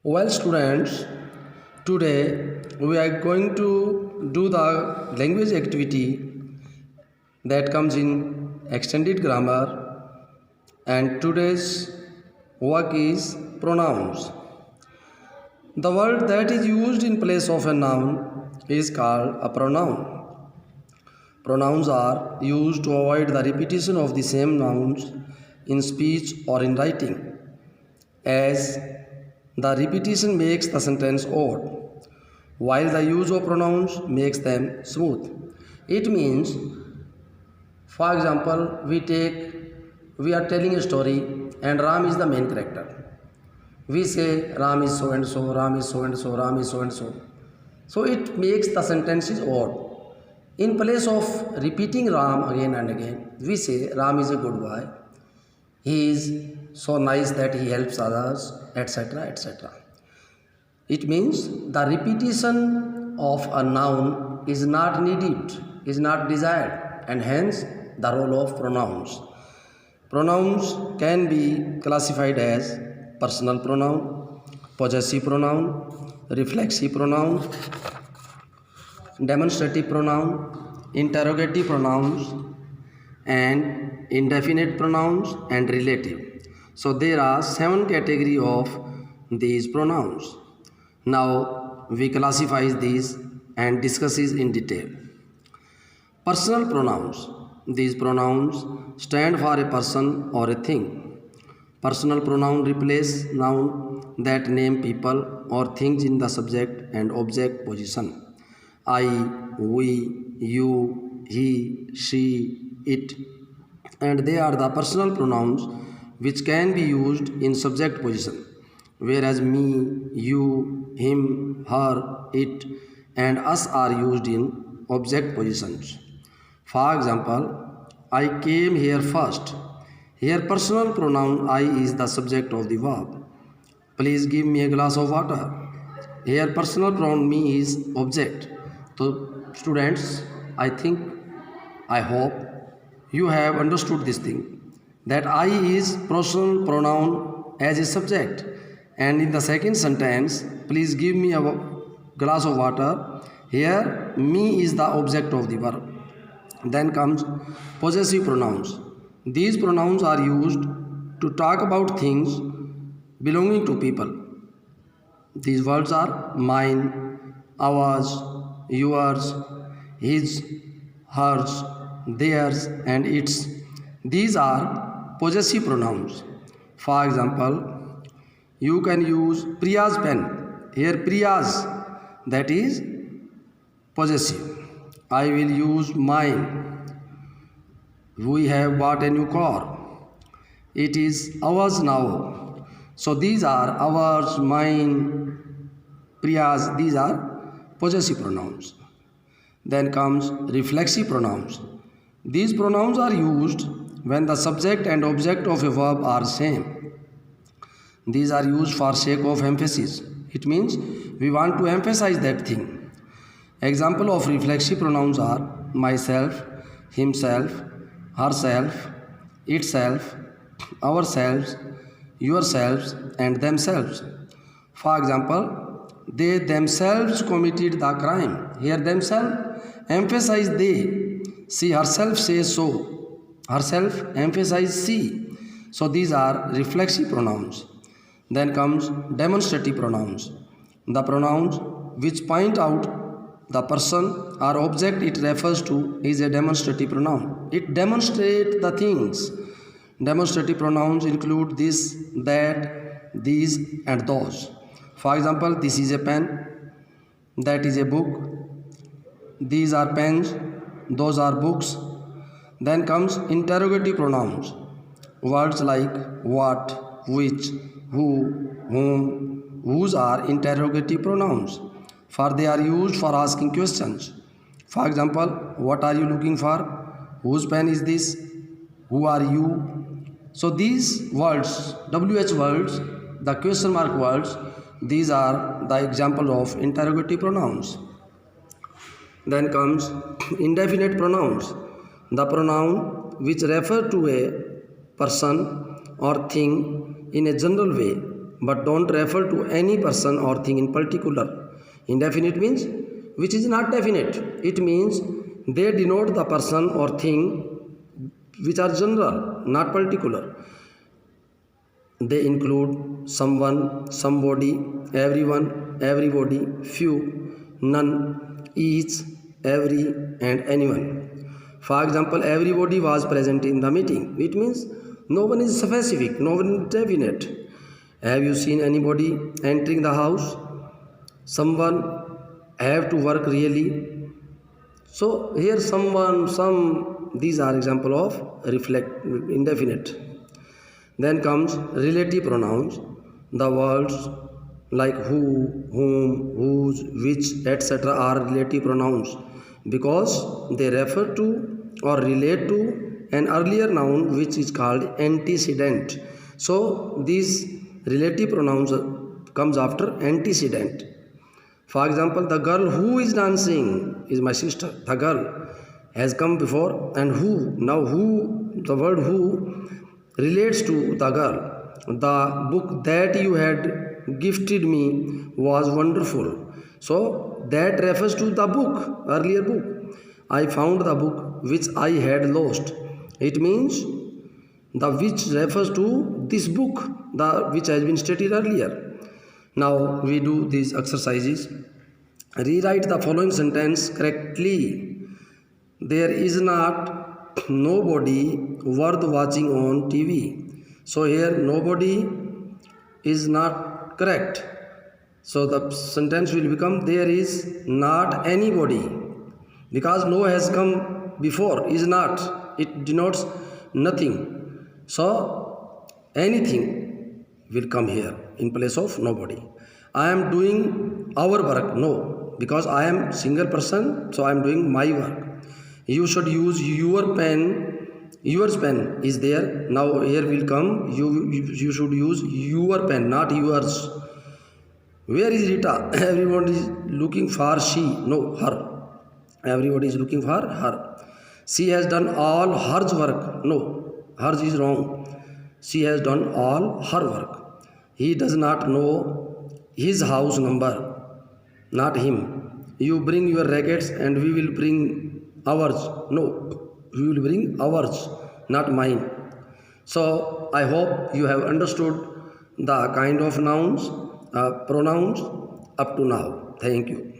Well, students, today we are going to do the language activity that comes in extended grammar, and today's work is pronouns. The word that is used in place of a noun is called a pronoun. Pronouns are used to avoid the repetition of the same nouns in speech or in writing, as the repetition makes the sentence odd, while the use of pronouns makes them smooth. It means, for example, we are telling a story and Ram is the main character. We say Ram is so and so, Ram is so and so, Ram is so and so. So it makes the sentences odd. In place of repeating Ram again and again, we say Ram is a good boy. He is so nice that he helps others, etc. etc. It means the repetition of a noun is not needed, is not desired, and hence the role of pronouns. Pronouns can be classified as personal pronoun, possessive pronoun, reflexive pronoun, demonstrative pronoun, interrogative pronouns, and indefinite pronouns and relative. So there are 7 categories of these pronouns. Now we classify these and discuss it in detail. Personal pronouns. These pronouns stand for a person or a thing. Personal pronoun replace noun that name people or things in the subject and object position. I, we, you, he, she, it, and they are the personal pronouns which can be used in subject position, whereas me, you, him, her, it, and us are used in object positions. For example, I came here first. Here personal pronoun I is the subject of the verb. Please give me a glass of water. Here personal pronoun me is object. So students, I hope you have understood this thing, that I is personal pronoun as a subject, and in the second sentence, please give me a glass of water. Here me is the object of the verb. Then comes possessive pronouns. These pronouns are used to talk about things belonging to people. These words are mine, ours, yours, his, hers, theirs, and its. These are possessive pronouns. For example, you can use Priya's pen. Here Priya's, that is possessive. I will use mine. We have bought a new car. It is ours now. So these are ours, mine, Priya's. These are possessive pronouns. Then comes reflexive pronouns. These pronouns are used when the subject and object of a verb are same. These are used for sake of emphasis. It means we want to emphasize that thing. Example of reflexive pronouns are myself, himself, herself, itself, ourselves, yourselves, and themselves. For example, they themselves committed the crime. Here themselves emphasize they. She herself says so. Herself emphasize she. So these are reflexive pronouns. Then comes demonstrative pronouns. The pronouns which point out the person or object it refers to is a demonstrative pronoun. It demonstrates the things. Demonstrative pronouns include this, that, these, and those. For example, this is a pen, that is a book, these are pens, those are books. Then comes interrogative pronouns. Words like what, which, who, whom, whose are interrogative pronouns, for they are used for asking questions. For example, what are you looking for? Whose pen is this? Who are you? So these words, WH words, the question mark words, these are the example of interrogative pronouns. Then comes indefinite pronouns. The pronoun which refer to a person or thing in a general way but don't refer to any person or thing in particular. Indefinite means which is not definite. It means they denote the person or thing which are general, not particular. They include someone, somebody, everyone, everybody, few, none, each, every, and anyone. For example, everybody was present in the meeting. It means no one is specific, no one is definite. Have you seen anybody entering the house? Someone have to work really. So here someone, some, these are example of reflect indefinite. Then comes relative pronouns. The words like who, whom, whose, which, etc. are relative pronouns because they refer to or relate to an earlier noun which is called antecedent. So these relative pronouns comes after antecedent. For example, the girl who is dancing is my sister. The girl has come before, and who, now who, the word who relates to the girl. The book that you had gifted me was wonderful. So that refers to the book, earlier book. I found the book which I had lost. It means the which refers to this book, the which has been stated earlier. Now we do these exercises. Rewrite the following sentence correctly. There is not nobody worth watching on TV. So here nobody is not correct. So the sentence will become there is not anybody, because no has come before is not. It denotes nothing. So anything will come here in place of nobody. I am doing our work. No, because I am single person, so I am doing my work. You should use your pen. Yours pen is there. Now here will come you should use your pen, not yours. Where is Rita? Everyone is looking for she. No, her. Everybody is looking for her. She has done all her work. No, hers is wrong. She has done all her work. He does not know his house number. Not him. You bring your rackets and we will bring ours. No, we will bring ours, not mine. So I hope you have understood the kind of nouns, pronouns up to now. Thank you.